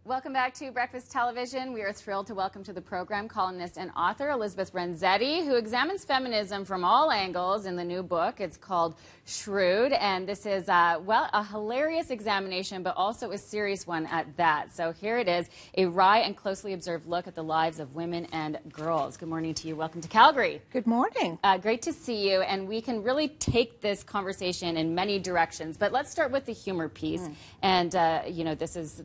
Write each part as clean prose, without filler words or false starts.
Welcome back to Breakfast Television. We are thrilled to welcome to the program columnist and author Elizabeth Renzetti, who examines feminism from all angles in the new book. It's called Shrewed, and this is, a hilarious examination, but also a serious one at that. So here it is, a wry and closely observed look at the lives of women and girls. Good morning to you. Welcome to Calgary. Good morning. Great to see you, and we can really take this conversation in many directions, but let's start with the humor piece. And, this is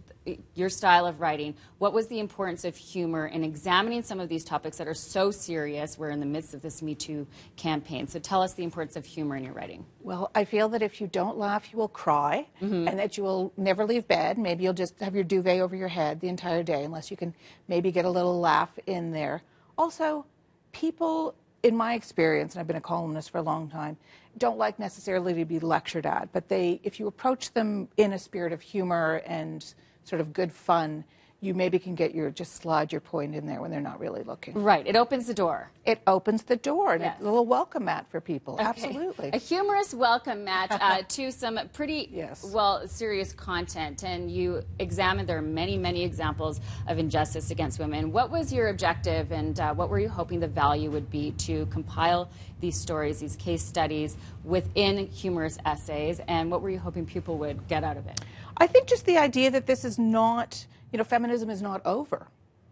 your style of writing. What was the importance of humor in examining some of these topics that are so serious? We're in the midst of this Me Too campaign. So tell us the importance of humor in your writing. Well, I feel that if you don't laugh, you will cry, and that you will never leave bed. Maybe you'll just have your duvet over your head the entire day, unless you can maybe get a little laugh in there. Also, people, in my experience, and I've been a columnist for a long time, don't like necessarily to be lectured at, but if you approach them in a spirit of humor and sort of good fun, you maybe can just slide your point in there when they're not really looking. Right. It opens the door. It opens the door, and Yes. it's a little welcome mat for people. Okay. Absolutely. A humorous welcome mat to some pretty, Yes. serious content. And you examined, there are many, many examples of injustice against women. What was your objective, and what were you hoping the value would be to compile these stories, these case studies within humorous essays, and what were you hoping people would get out of it? I think just the idea that this is not, feminism is not over.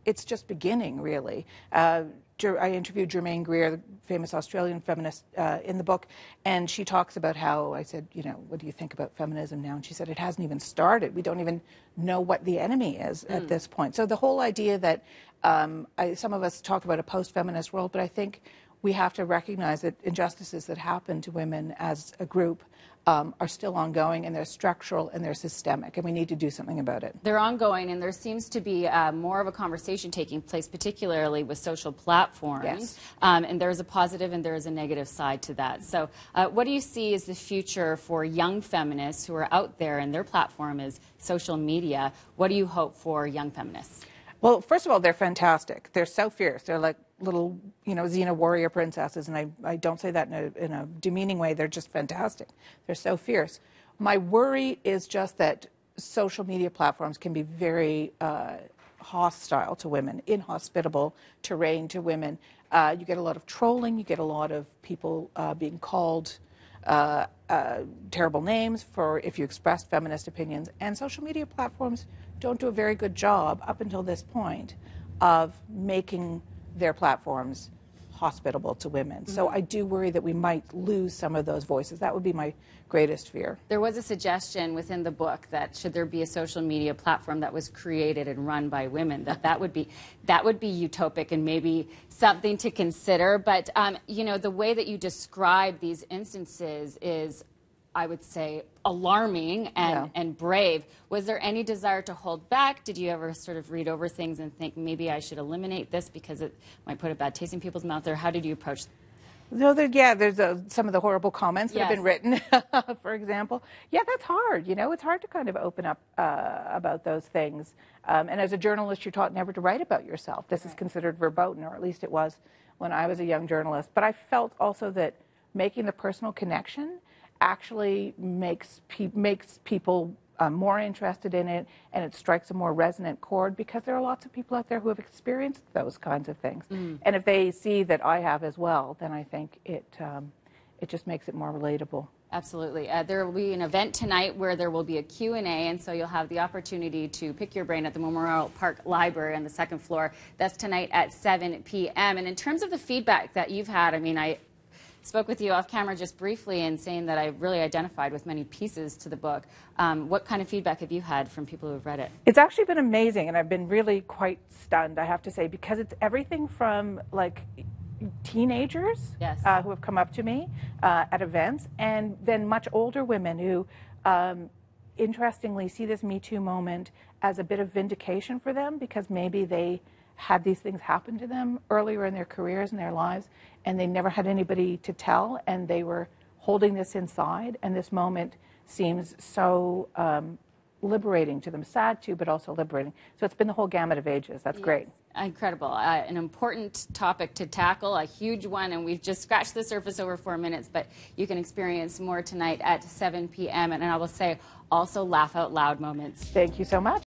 It's just beginning, really. I interviewed Germaine Greer, the famous Australian feminist, in the book, and she talks about how, I said, what do you think about feminism now? And she said, it hasn't even started. We don't even know what the enemy is at this point. So the whole idea that some of us talk about a post-feminist world, but I think we have to recognize that injustices that happen to women as a group are still ongoing, and they're structural and they're systemic, and we need to do something about it. They're ongoing, and there seems to be more of a conversation taking place, particularly with social platforms. Yes. And there is a positive and there is a negative side to that. So what do you see as the future for young feminists who are out there and their platform is social media? What do you hope for young feminists? Well, first of all, they're fantastic. They're so fierce. They're like little, Xena warrior princesses, and I don't say that in a demeaning way. They're just fantastic. They're so fierce. My worry is just that social media platforms can be very hostile to women, inhospitable terrain to women. You get a lot of trolling. You get a lot of people being called terrible names if you express feminist opinions. And social media platforms don't do a very good job up until this point of making their platforms hospitable to women. So I do worry that we might lose some of those voices. That would be my greatest fear. There was a suggestion within the book that should there be a social media platform that was created and run by women, that would be utopic and maybe something to consider. But the way that you describe these instances is, I would say, alarming and brave. Was there any desire to hold back? Did you ever sort of read over things and think, maybe I should eliminate this because it might put a bad taste in people's mouth? Or how did you approach? No, there's some of the horrible comments that have been written, for example. Yeah, that's hard. It's hard to kind of open up about those things. And as a journalist, you're taught never to write about yourself. This is considered verboten, or at least it was when I was a young journalist. But I felt also that making the personal connection actually makes people more interested in it, and it strikes a more resonant chord, because there are lots of people out there who have experienced those kinds of things. And if they see that I have as well, then I think it just makes it more relatable. Absolutely. There will be an event tonight where there will be a Q&A, and so you'll have the opportunity to pick your brain at the Memorial Park Library on the second floor. That's tonight at 7 p.m. And in terms of the feedback that you've had, I spoke with you off camera just briefly and saying that I really identified with many pieces to the book. What kind of feedback have you had from people who have read it? It's actually been amazing, and I've been really quite stunned, I have to say, because it's everything from teenagers who have come up to me at events, and then much older women who interestingly see this Me Too moment as a bit of vindication for them, because maybe they had these things happen to them earlier in their careers and their lives, and they never had anybody to tell, and they were holding this inside, and this moment seems so liberating to them. Sad too, but also liberating. So it's been the whole gamut of ages. That's great. Incredible. An important topic to tackle, a huge one, and we've just scratched the surface over 4 minutes, but you can experience more tonight at 7 p.m. And I will say, also laugh out loud moments. Thank you so much.